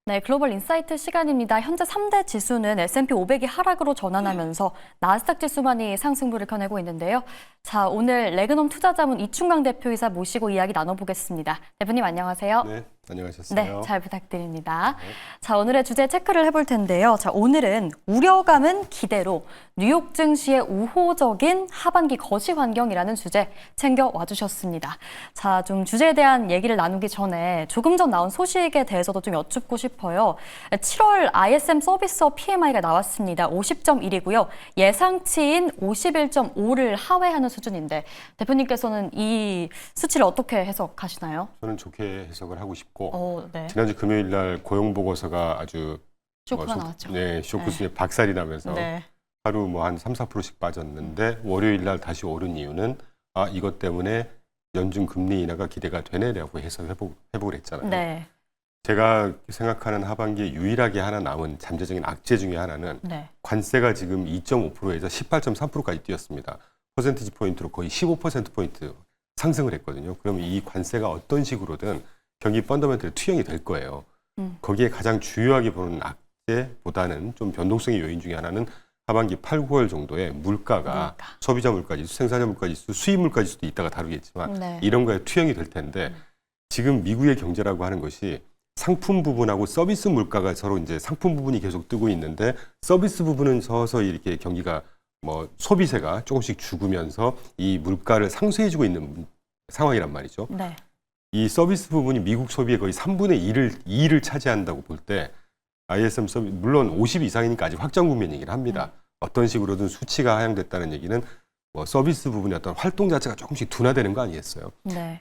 네, 글로벌 인사이트 시간입니다. 현재 3대 지수는 S&P 500이 하락으로 전환하면서 나스닥 지수만이 상승부를 켜내고 있는데요. 자, 오늘 레그넘 투자자문 이충강 대표이사 모시고 이야기 나눠보겠습니다. 대표님 안녕하세요. 네, 안녕하셨어요. 네, 잘 부탁드립니다. 네. 자, 오늘의 주제 체크를 해볼 텐데요. 자, 오늘은 우려감은 기대로 뉴욕 증시의 우호적인 하반기 거시 환경이라는 주제 챙겨와 주셨습니다. 자, 좀 주제에 대한 얘기를 나누기 전에 조금 전 나온 소식에 대해서도 좀 여쭙고 싶어요. 7월 ISM 서비스업 PMI가 나왔습니다. 50.1이고요. 예상치인 51.5를 하회하는 수준인데 대표님께서는 이 수치를 어떻게 해석하시나요? 저는 좋게 해석을 하고 싶고 네. 지난주 금요일 날 고용 보고서가 아주 쇼크가 나왔죠. 네, 쇼크 수준의 박살이 나면서 네. 하루 뭐 한 3~4%씩 빠졌는데 월요일 날 다시 오른 이유는 이것 때문에 연준 금리 인하가 기대가 되네라고 해서 회복을 했잖아요. 네. 제가 생각하는 하반기에 유일하게 하나 남은 잠재적인 악재 중에 하나는 관세가 지금 2.5%에서 18.3%까지 뛰었습니다. 퍼센티지 포인트로 거의 15%포인트 상승을 했거든요. 그러면 이 관세가 어떤 식으로든 경기 펀더멘털에 투영이 될 거예요. 거기에 가장 주요하게 보는 악재보다는 좀 변동성의 요인 중에 하나는 하반기 8, 9월 정도에 물가가 소비자 물가지수, 생산자 물가지수, 수입 물가지수도 이따가 다루겠지만 이런 거에 투영이 될 텐데 지금 미국의 경제라고 하는 것이 상품 부분하고 서비스 물가가 서로 이제 상품 부분이 계속 뜨고 있는데 서비스 부분은 서서히 이렇게 경기가 뭐 소비세가 조금씩 죽으면서 이 물가를 상쇄해주고 있는 상황이란 말이죠. 네. 이 서비스 부분이 미국 소비의 거의 3분의 2를 차지한다고 볼 때 ISM 서비스 물론 50 이상이니까 아직 확정 국면 얘기를 합니다. 어떤 식으로든 수치가 하향됐다는 얘기는 뭐 서비스 부분의 어떤 활동 자체가 조금씩 둔화되는 거 아니겠어요? 네.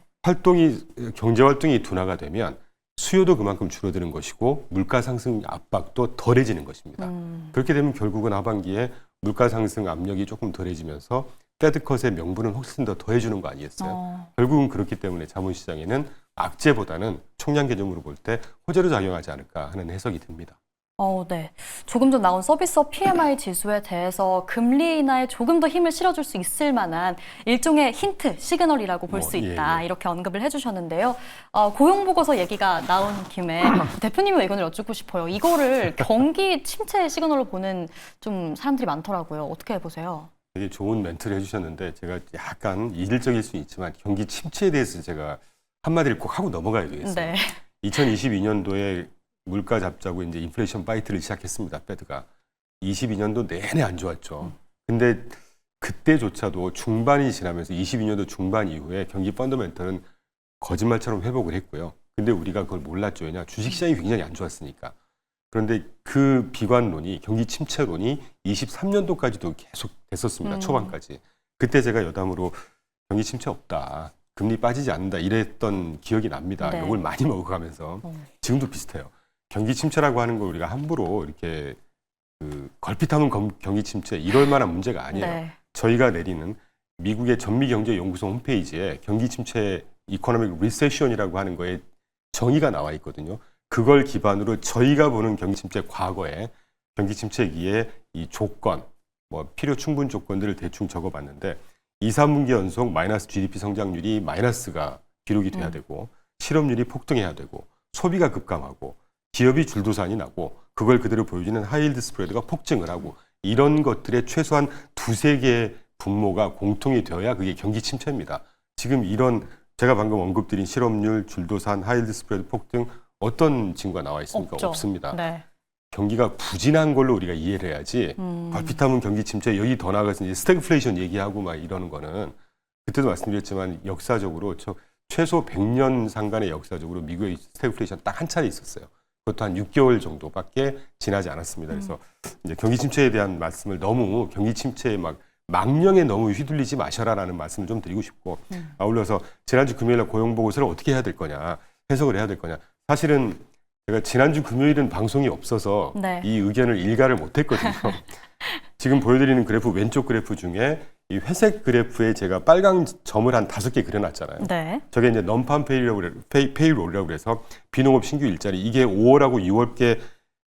경제 활동이 둔화가 되면 수요도 그만큼 줄어드는 것이고 물가 상승 압박도 덜해지는 것입니다. 그렇게 되면 결국은 하반기에 물가 상승 압력이 조금 덜해지면서 패드컷의 명분은 훨씬 더 더해주는 거 아니겠어요? 결국은 그렇기 때문에 자본시장에는 악재보다는 총량 개념으로 볼 때 호재로 작용하지 않을까 하는 해석이 듭니다. 네. 조금 전 나온 서비스업 PMI 지수에 대해서 금리 인하에 조금 더 힘을 실어줄 수 있을 만한 일종의 힌트, 시그널이라고 볼 수 있다. 이렇게 언급을 해주셨는데요. 고용 보고서 얘기가 나온 김에 대표님의 의견을 여쭙고 싶어요. 이거를 경기 침체 시그널로 보는 좀 사람들이 많더라고요. 어떻게 보세요? 되게 좋은 멘트를 해주셨는데 제가 약간 이질적일 수 있지만 경기 침체에 대해서 제가 한마디를 꼭 하고 넘어가야 되겠어요. 네. 2022년도에 물가 잡자고 이제 인플레이션 파이트를 시작했습니다. 패드가 22년도 내내 안 좋았죠. 근데 그때조차도 중반이 지나면서 22년도 중반 이후에 경기 펀더멘털은 거짓말처럼 회복을 했고요. 근데 우리가 그걸 몰랐죠. 왜냐 주식시장이 굉장히 안 좋았으니까. 그런데 그 비관론이 경기 침체론이 23년도까지도 계속 됐었습니다. 초반까지. 그때 제가 여담으로 경기 침체 없다. 금리 빠지지 않는다. 이랬던 기억이 납니다. 네. 욕을 많이 먹어가면서. 지금도 비슷해요. 경기 침체라고 하는 걸 우리가 함부로 이렇게 걸핏하면 경기 침체 이럴 만한 문제가 아니에요. 네. 저희가 내리는 미국의 전미경제연구소 홈페이지에 경기 침체 이코노믹 리세션이라고 하는 거에 정의가 나와 있거든요. 그걸 기반으로 저희가 보는 경기 침체 과거에 경기 침체기에 이 조건, 뭐 필요 충분 조건들을 대충 적어봤는데 2, 3분기 연속 마이너스 GDP 성장률이 마이너스가 기록이 돼야 되고 실업률이 폭등해야 되고 소비가 급감하고 기업이 줄도산이 나고 그걸 그대로 보여주는 하이힐드 스프레드가 폭증을 하고 이런 것들의 최소한 2~3개의 분모가 공통이 되어야 그게 경기 침체입니다. 지금 이런 제가 방금 언급드린 실업률, 줄도산, 하이힐드 스프레드 폭등 어떤 징후가 나와 있습니까? 없죠. 없습니다. 네. 경기가 부진한 걸로 우리가 이해를 해야지 걸핏하면 경기 침체 여기 더 나아가서 이제 스태그플레이션 얘기하고 막 이러는 거는 그때도 말씀드렸지만 역사적으로 최소 100년 상간의 역사적으로 미국의 스태그플레이션 딱 한 차례 있었어요. 그것도 한 6개월 정도밖에 지나지 않았습니다. 그래서 이제 경기 침체에 대한 말씀을 너무 경기 침체에 막 망령에 너무 휘둘리지 마셔라라는 말씀을 좀 드리고 싶고 아울러서 지난주 금요일날 고용 보고서를 어떻게 해야 될 거냐 해석을 해야 될 거냐 사실은 제가 지난주 금요일은 방송이 없어서 이 의견을 일가를 못했거든요. 지금 보여드리는 그래프 왼쪽 그래프 중에 이 회색 그래프에 제가 빨간 점을 한 5개 그려놨잖아요. 네. 저게 이제 non-farm payroll이라고 그래서 비농업 신규 일자리 이게 5월하고 6월께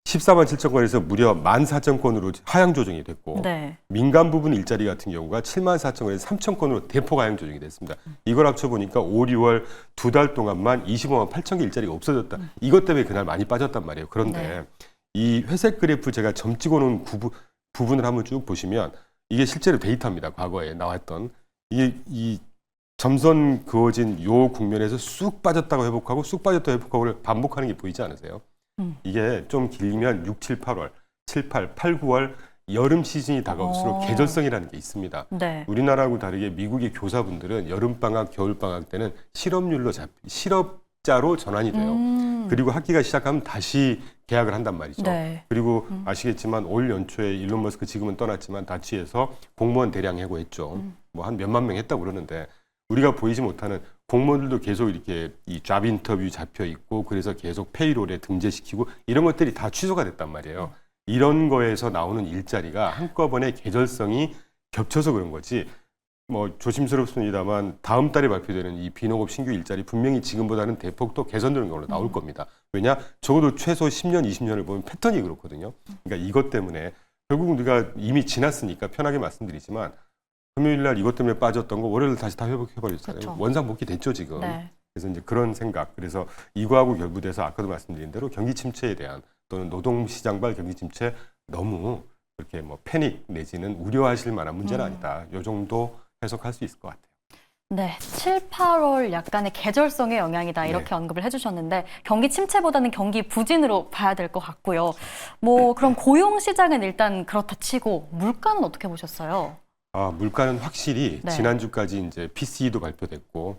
14만 7천 건에서 무려 14,000건으로 하향 조정이 됐고 네. 민간 부분 일자리 같은 경우가 7만 4천 건에서 3천 건으로 대폭 하향 조정이 됐습니다. 이걸 합쳐보니까 5, 6월 2달 동안만 25만 8천 개 일자리가 없어졌다. 이것 때문에 그날 많이 빠졌단 말이에요. 그런데 네. 이 회색 그래프 제가 점 찍어놓은 부분을 한번 쭉 보시면 이게 실제로 데이터입니다. 과거에 나왔던 이게 이 점선 그어진 요 국면에서 쑥 빠졌다가 회복하고 쑥 빠졌다가 회복하고를 반복하는 게 보이지 않으세요? 이게 좀 길면 6, 7, 8월, 7, 8, 8, 9월 여름 시즌이 다가올수록 계절성이라는 게 있습니다. 네. 우리나라하고 다르게 미국의 교사분들은 여름방학, 겨울방학 때는 실업자로 전환이 돼요. 그리고 학기가 시작하면 다시 계약을 한단 말이죠. 네. 그리고 아시겠지만 올 연초에 일론 머스크 지금은 떠났지만 다치에서 공무원 대량 해고했죠. 뭐 한 몇만 명 했다고 그러는데 우리가 보이지 못하는 공무원들도 계속 이렇게 이 잡 인터뷰 잡혀 있고 그래서 계속 페이롤에 등재시키고 이런 것들이 다 취소가 됐단 말이에요. 이런 거에서 나오는 일자리가 한꺼번에 계절성이 겹쳐서 그런 거지. 뭐 조심스럽습니다만 다음 달에 발표되는 이 비농업 신규 일자리 분명히 지금보다는 대폭 또 개선되는 걸로 나올 겁니다. 왜냐? 적어도 최소 10년, 20년을 보면 패턴이 그렇거든요. 그러니까 이것 때문에 결국 우리가 이미 지났으니까 편하게 말씀드리지만 금요일 날 이것 때문에 빠졌던 거 월요일 다시 다 회복해버렸잖아요. 그렇죠. 원상복귀 됐죠 지금. 네. 그래서 이제 그런 생각. 그래서 이거하고 결부돼서 아까도 말씀드린 대로 경기 침체에 대한 또는 노동시장발 경기 침체 너무 그렇게 뭐 패닉 내지는 우려하실 만한 문제는 아니다. 이 정도 해석할 수 있을 것 같아요. 네, 7, 8월 약간의 계절성의 영향이다 이렇게 언급을 해주셨는데 경기 침체보다는 경기 부진으로 봐야 될 것 같고요. 뭐 그럼 고용 시장은 일단 그렇다 치고 물가는 어떻게 보셨어요? 물가는 확실히 네. 지난주까지 이제 PCE도 발표됐고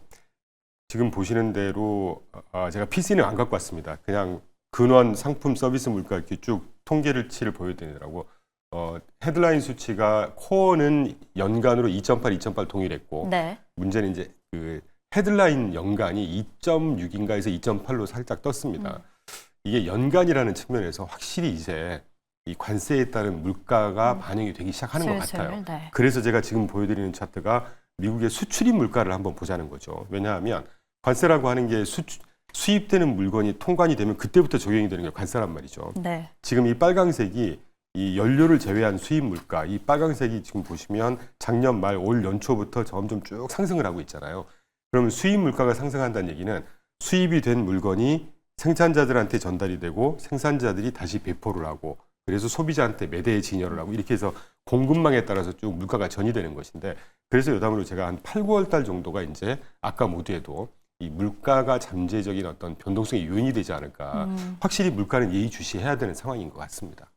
지금 보시는 대로 제가 PCE는 안 갖고 왔습니다. 그냥 근원 상품 서비스 물가 이렇게 쭉 통계치를 보여드리더라고. 헤드라인 수치가 코어는 연간으로 2.8, 2.8 동일했고 네. 문제는 이제 그 헤드라인 연간이 2.6인가에서 2.8로 살짝 떴습니다. 이게 연간이라는 측면에서 확실히 이제 이 관세에 따른 물가가 반영이 되기 시작하는 것 슬슬, 같아요. 네. 그래서 제가 지금 보여드리는 차트가 미국의 수출입 물가를 한번 보자는 거죠. 왜냐하면 관세라고 하는 게 수입되는 물건이 통관이 되면 그때부터 적용이 되는 게 관세란 말이죠. 네. 지금 이 빨강색이 이 연료를 제외한 수입 물가, 이 빨강색이 지금 보시면 작년 말 올 연초부터 점점 쭉 상승을 하고 있잖아요. 그러면 수입 물가가 상승한다는 얘기는 수입이 된 물건이 생산자들한테 전달이 되고 생산자들이 다시 배포를 하고 그래서 소비자한테 매대에 진열을 하고 이렇게 해서 공급망에 따라서 쭉 물가가 전이되는 것인데 그래서 여담으로 제가 한 8, 9월 달 정도가 이제 아까 모두에도 이 물가가 잠재적인 어떤 변동성의 요인이 되지 않을까. 확실히 물가는 예의주시해야 되는 상황인 것 같습니다.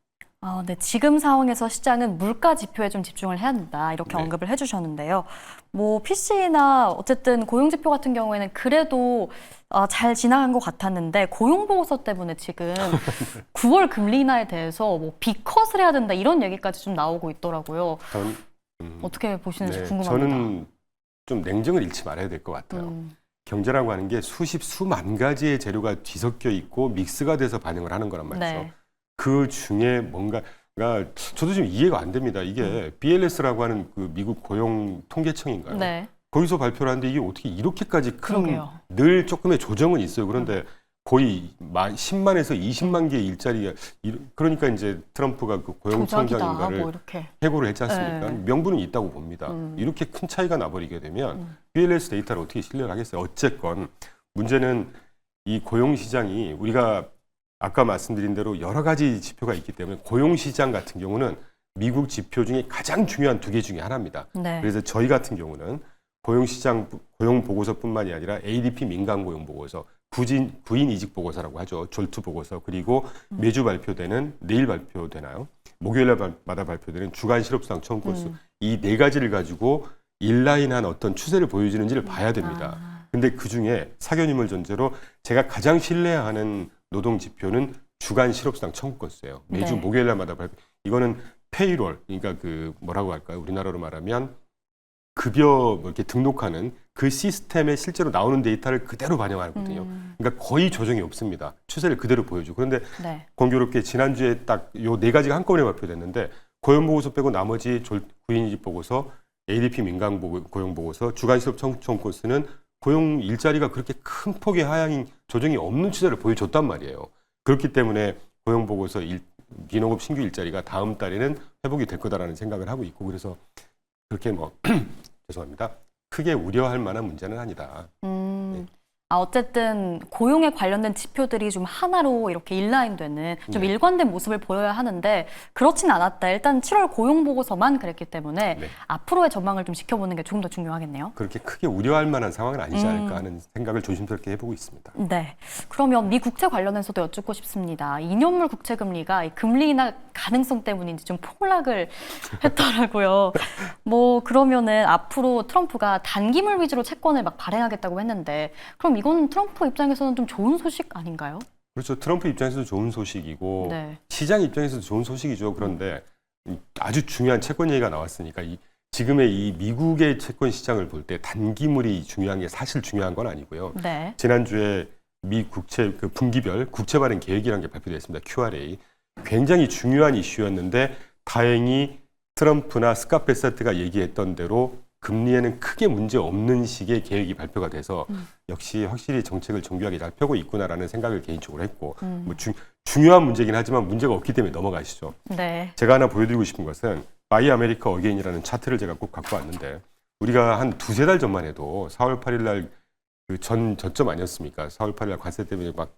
네, 지금 상황에서 시장은 물가 지표에 좀 집중을 해야 된다 이렇게 네. 언급을 해주셨는데요. 뭐 PC나 어쨌든 고용 지표 같은 경우에는 그래도 잘 지나간 것 같았는데 고용 보고서 때문에 지금 9월 금리 인하에 대해서 뭐 비컷을 해야 된다 이런 얘기까지 좀 나오고 있더라고요. 어떻게 보시는지 궁금합니다. 저는 좀 냉정을 잃지 말아야 될 것 같아요. 경제라고 하는 게 수만 가지의 재료가 뒤섞여 있고 믹스가 돼서 반영을 하는 거란 말이죠. 네. 그 중에 뭔가가 저도 지금 이해가 안 됩니다. 이게 BLS라고 하는 그 미국 고용 통계청인가요? 네. 거기서 발표를 하는데 이게 어떻게 이렇게까지 큰 그러게요. 늘 조금의 조정은 있어요. 그런데 거의 10만에서 20만 개의 일자리가 그러니까 이제 트럼프가 그 고용청장인가를 뭐 이렇게. 해고를 했지 않습니까? 네. 명분은 있다고 봅니다. 이렇게 큰 차이가 나버리게 되면 BLS 데이터를 어떻게 신뢰를 하겠어요? 어쨌건 문제는 이 고용 시장이 우리가 아까 말씀드린 대로 여러 가지 지표가 있기 때문에 고용 시장 같은 경우는 미국 지표 중에 가장 중요한 2개 중에 하나입니다. 네. 그래서 저희 같은 경우는 고용 시장 고용 보고서뿐만이 아니라 ADP 민간 고용 보고서, 부인 이직 보고서라고 하죠. 졸투 보고서, 그리고 매주 발표되는 내일 발표되나요? 목요일마다 발표되는 주간 실업수당 청구 건수, 이 4가지를 가지고 인라인한 어떤 추세를 보여주는지를 봐야 됩니다. 근데 그 중에 사견임을 전제로 제가 가장 신뢰하는 노동 지표는 주간 실업수당 청구 건수예요. 매주 네. 목요일날마다 발표. 이거는 페이롤, 그러니까 그 뭐라고 할까요? 우리나라로 말하면 급여 뭐 이렇게 등록하는 그 시스템에 실제로 나오는 데이터를 그대로 반영하거든요. 그러니까 거의 조정이 없습니다. 추세를 그대로 보여주고. 그런데 네. 공교롭게 지난주에 딱 요 4가지가 한꺼번에 발표됐는데 고용보고서 빼고 나머지 구인이직 보고서, ADP 민간 고용 보고서, 주간 실업 청구 건수는 고용 일자리가 그렇게 큰 폭의 하향인 조정이 없는 추세를 보여줬단 말이에요. 그렇기 때문에 고용보고서 비농업 신규 일자리가 다음 달에는 회복이 될 거다라는 생각을 하고 있고 그래서 그렇게 뭐 죄송합니다. 크게 우려할 만한 문제는 아니다. 어쨌든 고용에 관련된 지표들이 좀 하나로 이렇게 인라인되는 좀 네. 일관된 모습을 보여야 하는데 그렇진 않았다. 일단 7월 고용 보고서만 그랬기 때문에 네. 앞으로의 전망을 좀 지켜보는 게 조금 더 중요하겠네요. 그렇게 크게 우려할 만한 상황은 아니지 않을까 하는 생각을 조심스럽게 해보고 있습니다. 네. 그러면 미 국채 관련해서도 여쭙고 싶습니다. 2년물 국채 금리가 이 금리 인하 가능성 때문인지 좀 폭락을 했더라고요. 뭐 그러면은 앞으로 트럼프가 단기물 위주로 채권을 막 발행하겠다고 했는데 그럼 이건 트럼프 입장에서는 좀 좋은 소식 아닌가요? 그렇죠. 트럼프 입장에서도 좋은 소식이고 네. 시장 입장에서도 좋은 소식이죠. 그런데 아주 중요한 채권 얘기가 나왔으니까 지금의 이 미국의 채권 시장을 볼 때 단기물이 중요한 게 사실 중요한 건 아니고요. 네. 지난주에 미 국채 그 분기별 국채 발행 계획이라는 게 발표됐습니다. QRA. 굉장히 중요한 이슈였는데 다행히 트럼프나 스캇 베세트가 얘기했던 대로 금리에는 크게 문제 없는 식의 계획이 발표가 돼서 역시 확실히 정책을 정교하게 잘 펴고 있구나라는 생각을 개인적으로 했고 뭐 중요한 문제긴 하지만 문제가 없기 때문에 넘어가시죠. 네. 제가 하나 보여드리고 싶은 것은 바이 아메리카 어게인이라는 차트를 제가 꼭 갖고 왔는데 우리가 한 두세 달 전만 해도 4월 8일 날 그 전점 아니었습니까? 4월 8일 날 관세 때문에 막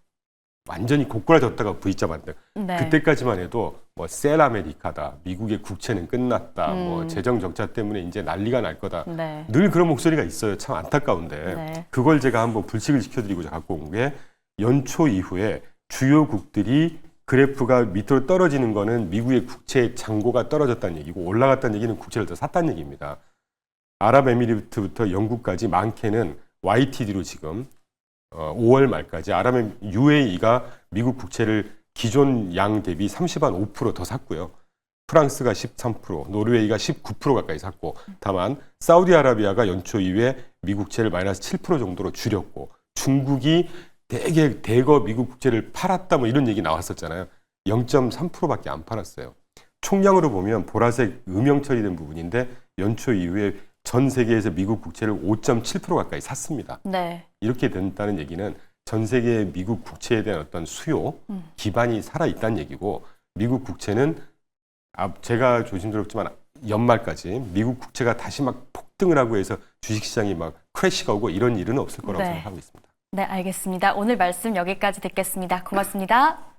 완전히 고꾸라졌다가 V자 반등. 네. 그때까지만 해도 뭐 셀 아메리카다, 미국의 국채는 끝났다, 뭐 재정 적자 때문에 이제 난리가 날 거다. 네. 늘 그런 목소리가 있어요. 참 안타까운데 네. 그걸 제가 한번 불식을 시켜드리고자 갖고 온 게 연초 이후에 주요국들이 그래프가 밑으로 떨어지는 거는 미국의 국채 잔고가 떨어졌다는 얘기고 올라갔다는 얘기는 국채를 더 샀다는 얘기입니다. 아랍에미리트부터 영국까지 많게는 YTD로 지금 5월 말까지 UAE가 미국 국채를 기존 양 대비 5% 더 샀고요. 프랑스가 13%, 노르웨이가 19% 가까이 샀고 다만 사우디아라비아가 연초 이후에 미국 국채를 마이너스 7% 정도로 줄였고 중국이 대거 미국 국채를 팔았다 뭐 이런 얘기 나왔었잖아요. 0.3%밖에 안 팔았어요. 총량으로 보면 보라색 음영 처리된 부분인데 연초 이후에 전 세계에서 미국 국채를 5.7% 가까이 샀습니다. 네. 이렇게 된다는 얘기는 전 세계의 미국 국채에 대한 어떤 수요 기반이 살아있다는 얘기고 미국 국채는 제가 조심스럽지만 연말까지 미국 국채가 다시 막 폭등을 하고 해서 주식시장이 막 크래시가 오고 이런 일은 없을 거라고 네. 생각하고 있습니다. 네, 알겠습니다. 오늘 말씀 여기까지 듣겠습니다. 고맙습니다.